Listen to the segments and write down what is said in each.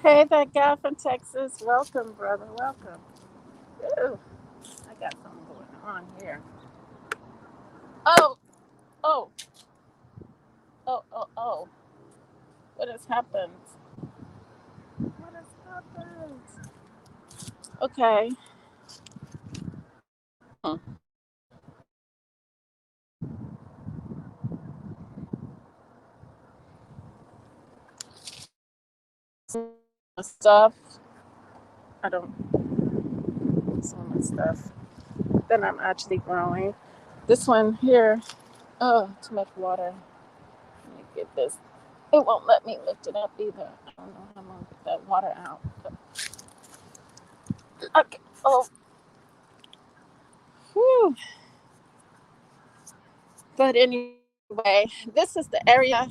Hey, that guy from Texas. Welcome, brother. Welcome. Ooh, I got something going on here. Oh, oh, oh. What has happened? What has happened? Okay. Stuff. I don't. Some of my stuff. Then I'm actually growing. This one here. Oh, too much water. Let me get this. It won't let me lift it up either. I don't know how I'm gonna get that water out. Okay. Oh. Whew. But anyway, this is the area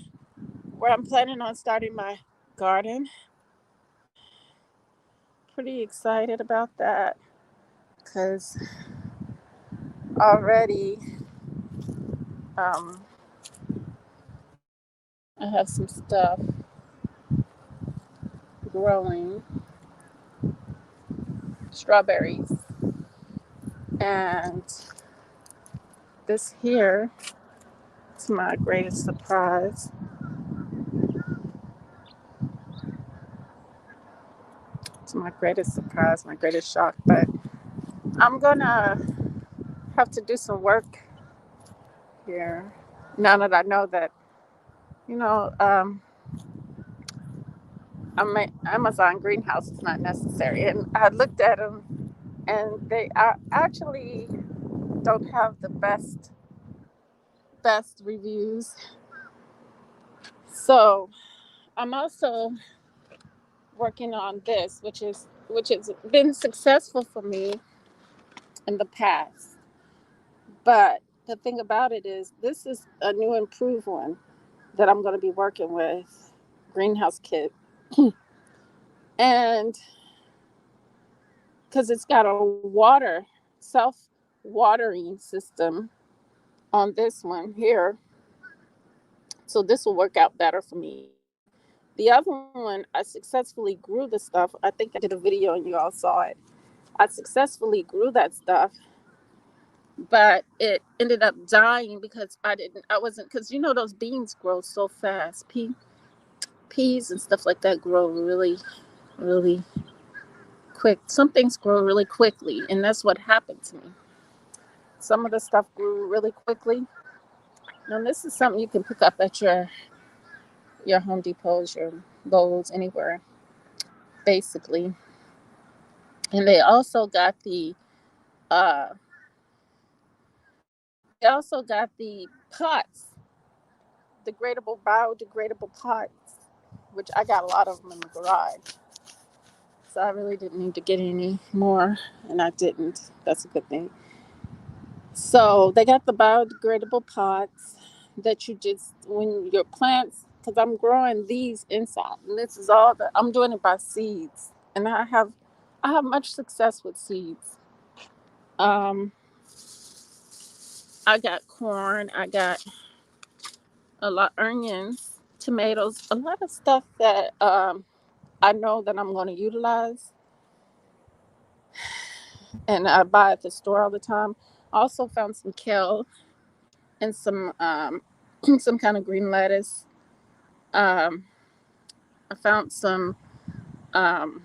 where I'm planning on starting my garden. Pretty excited about that because already um, I have some stuff growing, strawberries, and this here is my greatest surprise. It's my greatest surprise, my greatest shock. But I'm gonna have to do some work here now that I know that you know Amazon greenhouse is not necessary, and I looked at them, and they are actually don't have the best reviews. So I'm also working on this, which has been successful for me in the past. But the thing about it is, this is a new improved one that I'm going to be working with, Greenhouse Kit, and because it's got a water self watering system on this one here, so this will work out better for me. The other one, I successfully grew the stuff. I think I did a video and you all saw it. I successfully grew that stuff, but it ended up dying because I wasn't, because those beans grow so fast. Peas and stuff like that grow really, really quick. Some things grow really quickly, and that's what happened to me. Some of the stuff grew really quickly. Now, this is something you can pick up at your Home Depots, your Lowe's, anywhere, basically. And uh, they also got the pots, degradable, biodegradable pots, which I got a lot of them in the garage. So I really didn't need to get any more, and I didn't. That's a good thing. So they got the biodegradable pots that you just, when your plants, because I'm growing these inside, and this is all that I'm doing it by seeds, and I have much success with seeds. Um, I got corn, I got a lot onions, tomatoes, a lot of stuff that I know that I'm going to utilize, and I buy at the store all the time. I also found some kale and some some kind of green lettuce. Um, I found some um,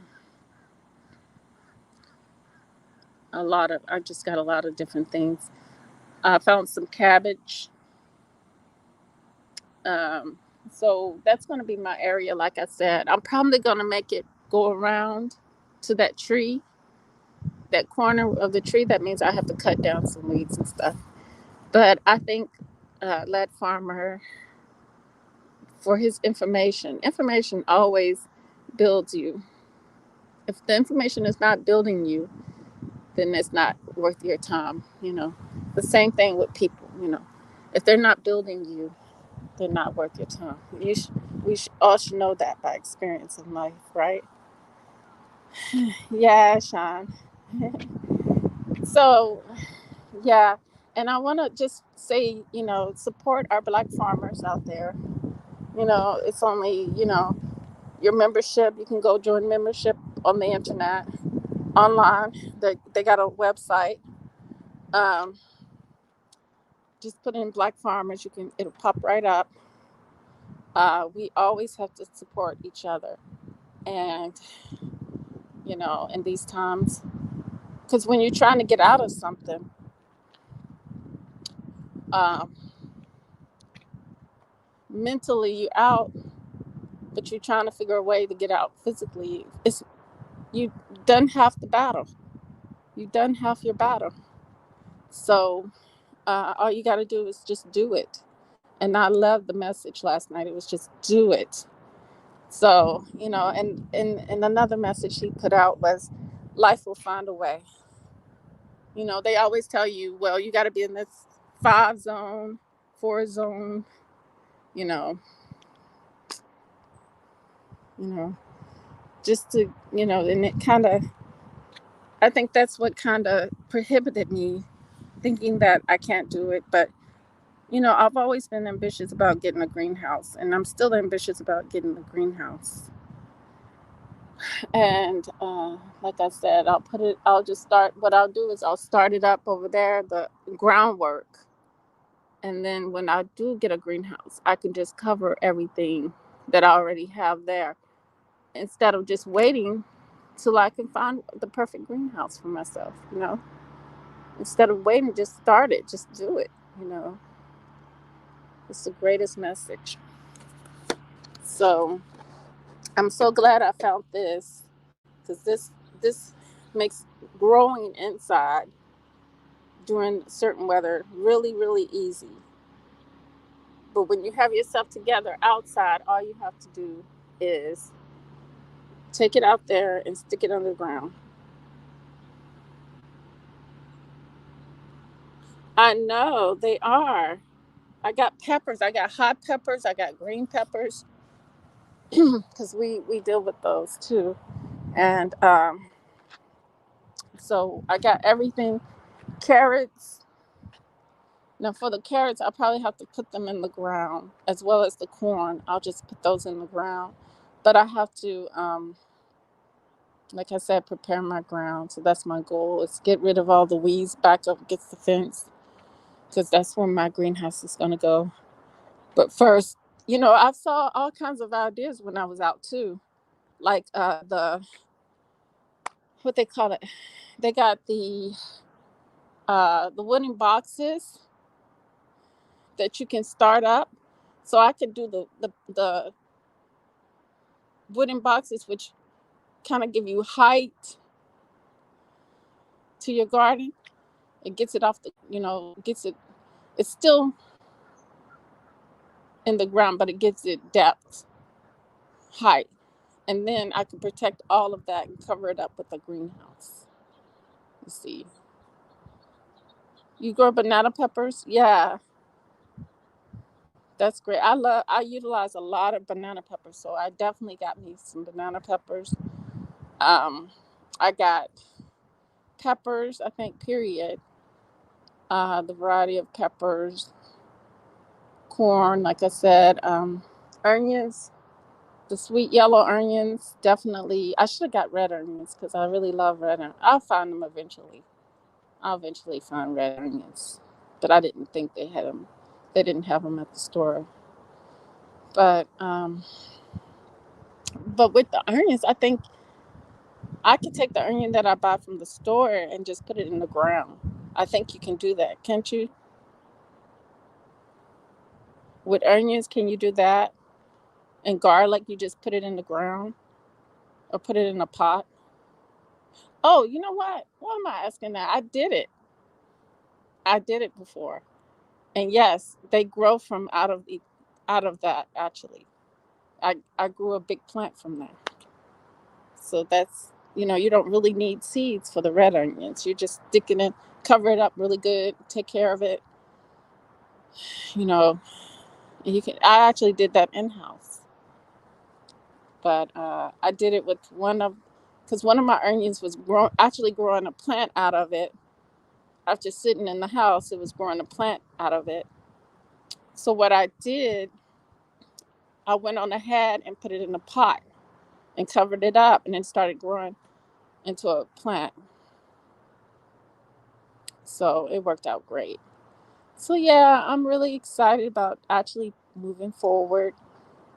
a lot of. I just got a lot of different things. I found some cabbage. Um, so that's going to be my area. Like I said, I'm probably going to make it go around to that tree, that corner of the tree. That means I have to cut down some weeds and stuff. But I think Led Farmer, for his information always builds you. If the information is not building you, then it's not worth your time. The same thing with people. If they're not building you, they're not worth your time. We all should know that by experience in life, right? Yeah, Sean. So, yeah. And I want to just say, support our black farmers out there. It's only, your membership. You can go join membership on the internet, online. They got a website. Um, just put in Black Farmers. It'll pop right up. We always have to support each other, and in these times, because when you're trying to get out of something, um, mentally you're out, but you're trying to figure a way to get out physically. It's you done half the battle. You done half your battle. So all you got to do is just do it. And I loved the message last night. It was just do it. So and another message he put out was, life will find a way. They always tell you, well, you got to be in this 5 zone, 4 zone. You know, you know, just to and it kind of, I think that's what kind of prohibited me, thinking that I can't do it. But I've always been ambitious about getting a greenhouse, and I'm still ambitious about getting a greenhouse. And like I said, I'll just start. What I'll do is I'll start it up over there, the groundwork. And then when I do get a greenhouse, I can just cover everything that I already have there, instead of just waiting till I can find the perfect greenhouse for myself. Instead of waiting, just start it, just do it. You know, it's the greatest message. So I'm so glad I found this, because this makes growing inside during certain weather really, really easy. But when you have yourself together outside, all you have to do is take it out there and stick it underground. I know they are. I got peppers. I got hot peppers. I got green peppers, because we deal with those too. And so I got everything. Carrots. Now for the carrots, I probably have to put them in the ground, as well as the corn. I'll just put those in the ground. But I have to, like I said, prepare my ground. So that's my goal: is get rid of all the weeds back up against the fence, because that's where my greenhouse is going to go. But first, I saw all kinds of ideas when I was out too, like the what they call it. They got the wooden boxes that you can start up. So I could do the wooden boxes, which kind of give you height to your garden. It gets it off gets it. It's still in the ground, but it gives it depth, height, and then I can protect all of that and cover it up with a greenhouse. You see, you grow banana peppers, yeah, that's great. I utilize a lot of banana peppers, so I definitely got me some banana peppers. Um, I got peppers, I think, period. The variety of peppers, corn, like I said, onions, the sweet yellow onions, definitely. I should have got red onions, because I really love red onions. I'll find them eventually. I'll eventually find red onions, but I didn't think they had them. They didn't have them at the store. But with the onions, I think I could take the onion that I buy from the store and just put it in the ground. I think you can do that, can't you? With onions, can you do that? And garlic, you just put it in the ground or put it in a pot. Oh, you know what? Why am I asking that? I did it. I did it before. And yes, they grow from out of that actually. I grew a big plant from that. So that's, you don't really need seeds for the red onions. You just stick it in, cover it up really good, take care of it. You know, and you can. I actually did that in house, but I did it with because one of my onions was actually growing a plant out of it. After sitting in the house, it was growing a plant out of it. So what I did, I went on ahead and put it in a pot. and covered it up, and then started growing into a plant. So it worked out great. So yeah, I'm really excited about actually moving forward,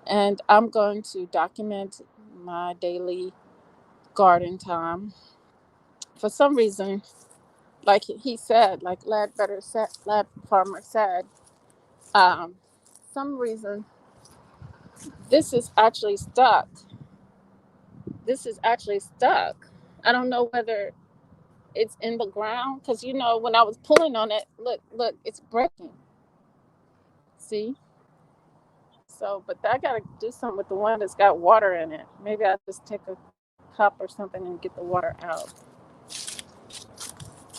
and I'm going to document my daily garden time. For some reason, like he said, like Lad Farmer said, um, some reason this is actually stuck. This is actually stuck. I don't know whether it's in the ground because when I was pulling on it, look, it's breaking. See? So, but I gotta do something with the one that's got water in it. Maybe I'll just take a cup or something and get the water out.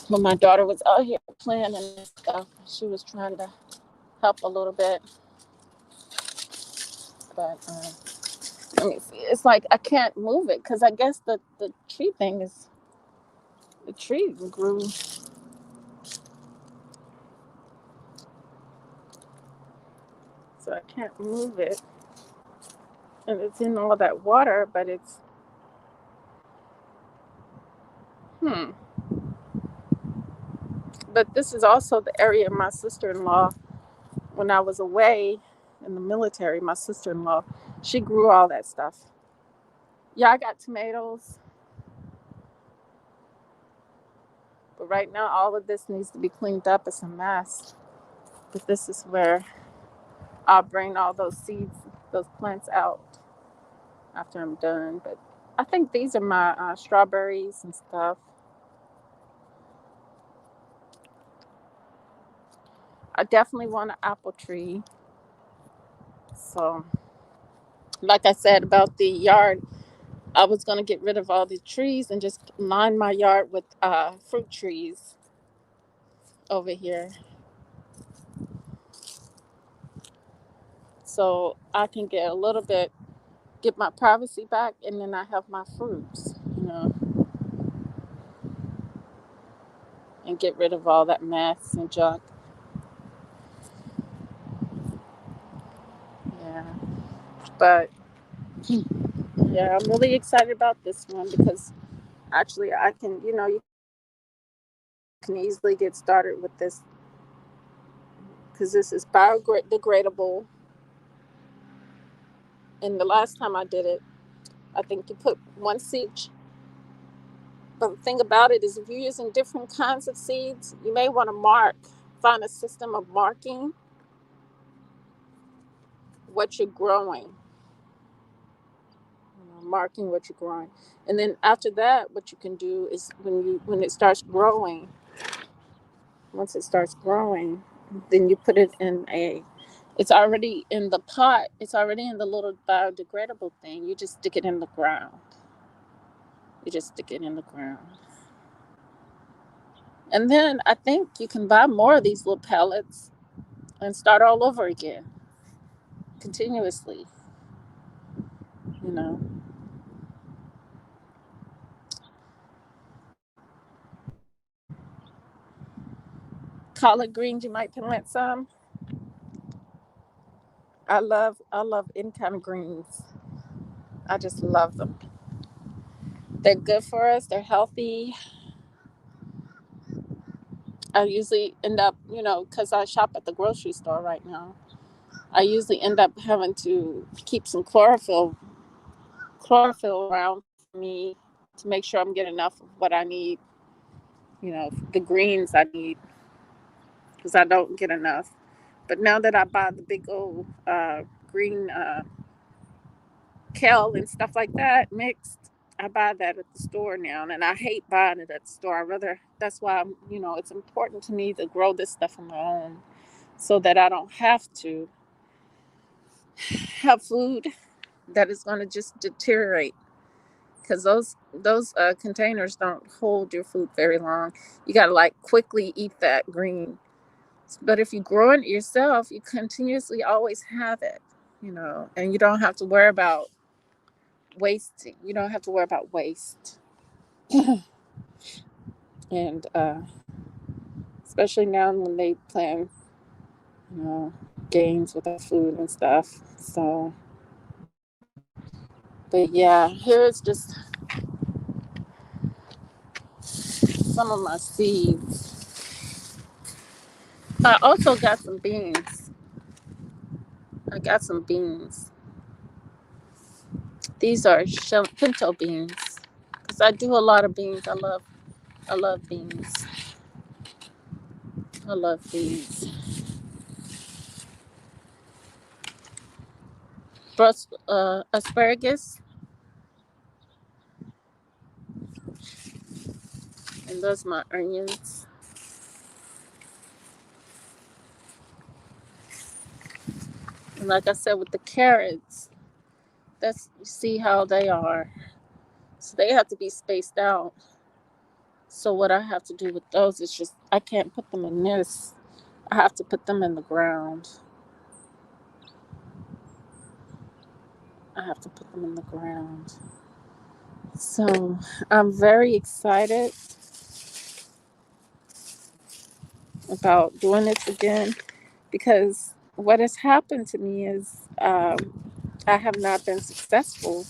When my daughter was out here playing and stuff, she was trying to help a little bit, but let me see. It's like I can't move it because I guess the tree thing is the tree grew, so I can't move it, and it's in all that water, but it's hmm. But this is also the area my sister-in-law, when I was away in the military, my sister-in-law, she grew all that stuff. Yeah, I got tomatoes, but right now all of this needs to be cleaned up. It's a mess. But this is where I'll bring all those seeds, those plants out after I'm done. But I think these are my strawberries and stuff. I definitely want an apple tree. So, like I said about the yard, I was going to get rid of all the trees and just line my yard with fruit trees over here. So I can get my privacy back, and then I have my fruits, and get rid of all that mess and junk. Yeah. But yeah, I'm really excited about this one because actually I can, you can easily get started with this because this is biodegradable. And the last time I did it, I think you put one seed. But the thing about it is, if you're using different kinds of seeds, you may want to find a system of marking what you're growing, marking what you're growing. And then after that, what you can do is when it starts growing, once it starts growing, then you put it in it's already in the pot, it's already in the little biodegradable thing. You just stick it in the ground. You just stick it in the ground. And then I think you can buy more of these little pellets and start all over again, continuously, you know. Collard greens, you might plant some. I love any kind of greens. I just love them. They're good for us. They're healthy. I usually end up, because I shop at the grocery store right now. I usually end up having to keep some chlorophyll around me to make sure I'm getting enough of what I need. The greens I need because I don't get enough. But now that I buy the big old green kale and stuff like that mixed, I buy that at the store now, and I hate buying it at the store. That's why it's important to me to grow this stuff on my own, so that I don't have to have food that is going to just deteriorate. Because those containers don't hold your food very long. You got to like quickly eat that green. But if you grow it yourself, you continuously always have it, and you don't have to worry about wasting. You don't have to worry about waste. And especially now when they plan, you know, games with our food and stuff. So But yeah, here's just some of my seeds. I also got some beans. I got some beans. These are pinto beans because I do a lot of beans. I love beans. I love beans. Asparagus, and those my onions. And like I said, with the carrots, that's you see how they are. So they have to be spaced out. So what I have to do with those is just I can't put them in this. I have to put them in the ground. I have to put them in the ground. So I'm very excited about doing this again because what has happened to me is I have not been successful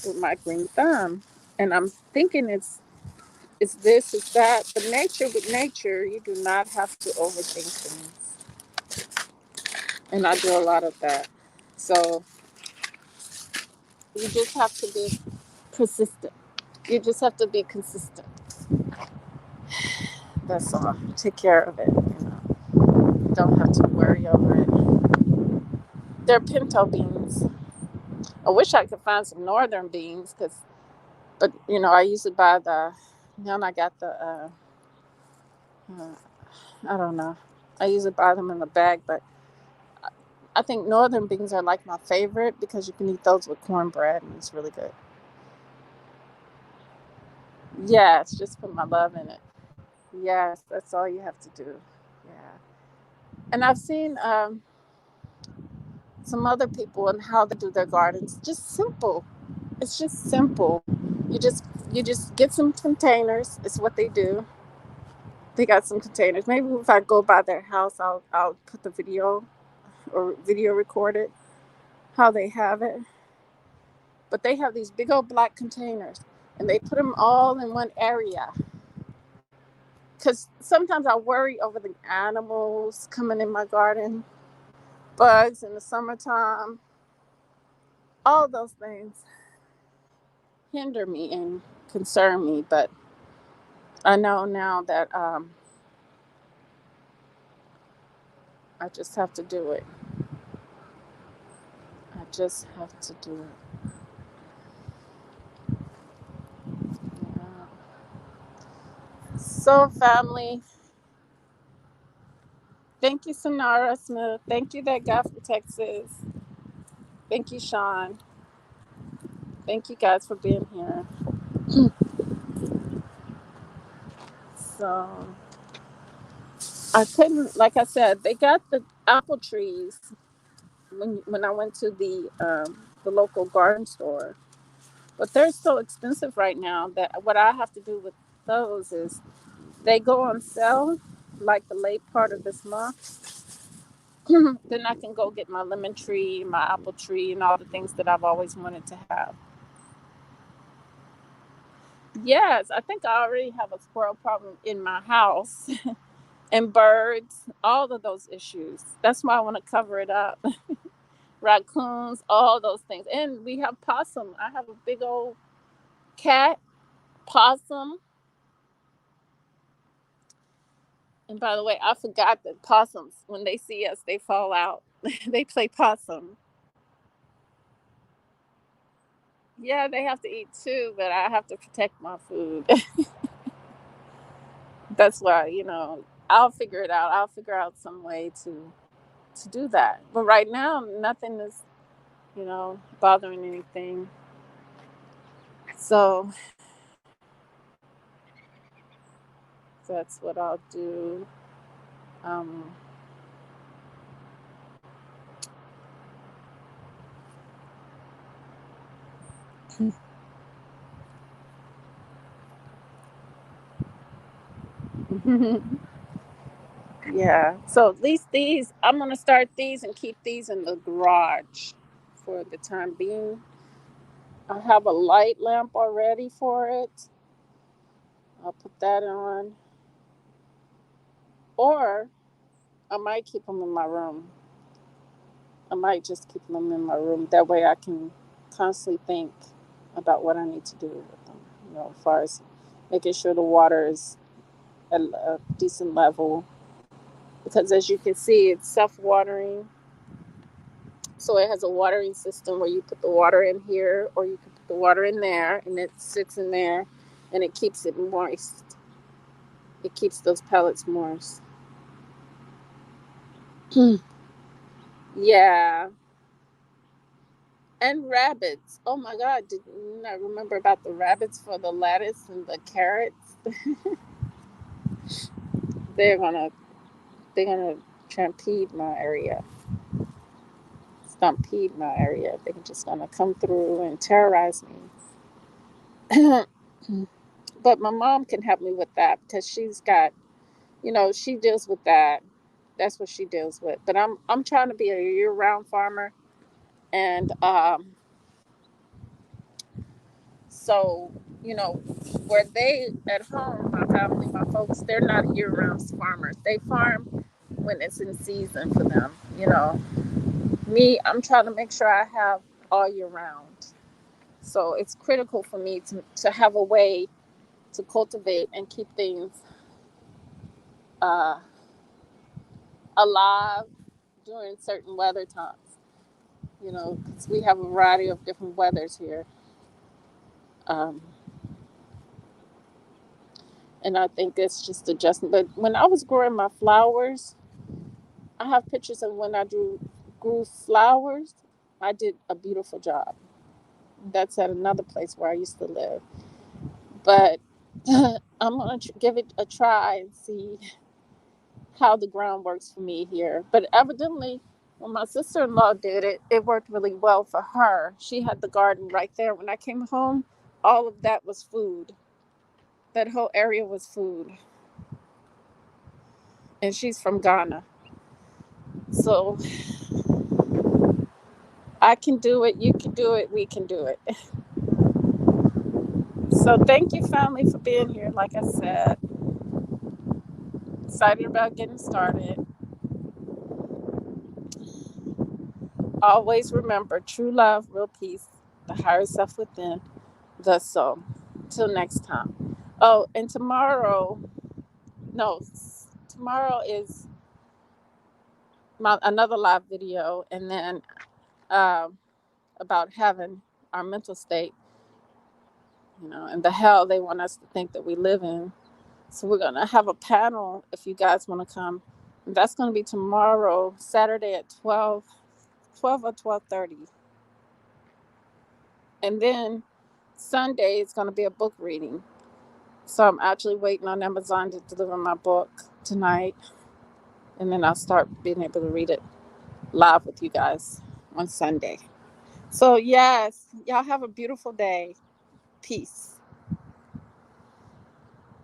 with my green thumb. And I'm thinking it's this, it's that. But nature with nature, you do not have to overthink things. And I do a lot of that. So you just have to be persistent. You just have to be consistent. That's all. Take care of it. Don't have to worry over it. They're pinto beans. I wish I could find some northern beans, but I usually buy the. Then I got the. Uh, I don't know. I usually buy them in the bag, but I think northern beans are like my favorite because you can eat those with cornbread and it's really good. Yes, just put my love in it. Yes, that's all you have to do. Yeah, and I've seen some other people and how they do their gardens. Just simple. It's just simple. You just you just get some containers. It's what they do. They got some containers. Maybe if I go by their house, I'll put the video or video record it how they have it. But they have these big old black containers, and they put them all in one area. Because sometimes I worry over the animals coming in my garden, bugs in the summertime. All those things hinder me and concern me. But I know now that I just have to do it. I just have to do it. Yeah. So, family, thank you, Sonara Smith. Thank you, that guy from Texas. Thank you, Sean. Thank you guys for being here. So, I couldn't, like I said, they got the apple trees when I went to the local garden store, but they're so expensive right now that what I have to do with those is they go on sale like the late part of this month. Then I can go get my lemon tree, my apple tree, and all the things that I've always wanted to have. Yes, I think I already have a squirrel problem in my house and birds, all of those issues. That's why I want to cover it up. Raccoons, all those things. And we have possum. I have a big old cat, possum. And by the way, I forgot that possums, when they see us, they fall out. They play possum. Yeah, they have to eat too, but I have to protect my food. That's why, I'll figure it out. I'll figure out some way to do that. But right now, nothing is, bothering anything. So that's what I'll do. Um, yeah. So at least these, I'm gonna start these and keep these in the garage for the time being. I have a light lamp already for it. I'll put that on. Or I might keep them in my room. I might just keep them in my room. That way I can constantly think about what I need to do with them. As far as making sure the water is at a decent level. Because as you can see, it's self-watering. So it has a watering system where you put the water in here or you can put the water in there and it sits in there and it keeps it moist. It keeps those pellets moist. Yeah. And rabbits. Oh my God. Did you not remember about the rabbits for the lettuce and the carrots? They're gonna they're gonna trampede my area. Stampede my area. They're just gonna come through and terrorize me. But my mom can help me with that because she's got, she deals with that. That's what she deals with. But I'm trying to be a year-round farmer, and so where they at home, my family, my folks, they're not year-round farmers. They farm when it's in season for them. Me, I'm trying to make sure I have all year round. So it's critical for me to have a way to cultivate and keep things uh, alive during certain weather times. Because we have a variety of different weathers here. Um, and I think it's just adjusting. But when I was growing my flowers, I have pictures of when I grew flowers. I did a beautiful job. That's at another place where I used to live. But I'm going to give it a try and see how the ground works for me here. But evidently, when my sister-in-law did it, it worked really well for her. She had the garden right there. When I came home, all of that was food. That whole area was food. And she's from Ghana. So I can do it. You can do it. We can do it. So thank you, family, for being here. Like I said, excited about getting started. Always remember true love, real peace, the higher self within, the soul. Till next time. Oh, and tomorrow, no, tomorrow is another live video, and then about heaven, our mental state, and the hell they want us to think that we live in. So we're gonna have a panel if you guys want to come. And that's gonna be tomorrow, Saturday at 12 or 12:30, and then Sunday is gonna be a book reading. So I'm actually waiting on Amazon to deliver my book tonight, and then I'll start being able to read it live with you guys on Sunday. So yes, y'all have a beautiful day. Peace.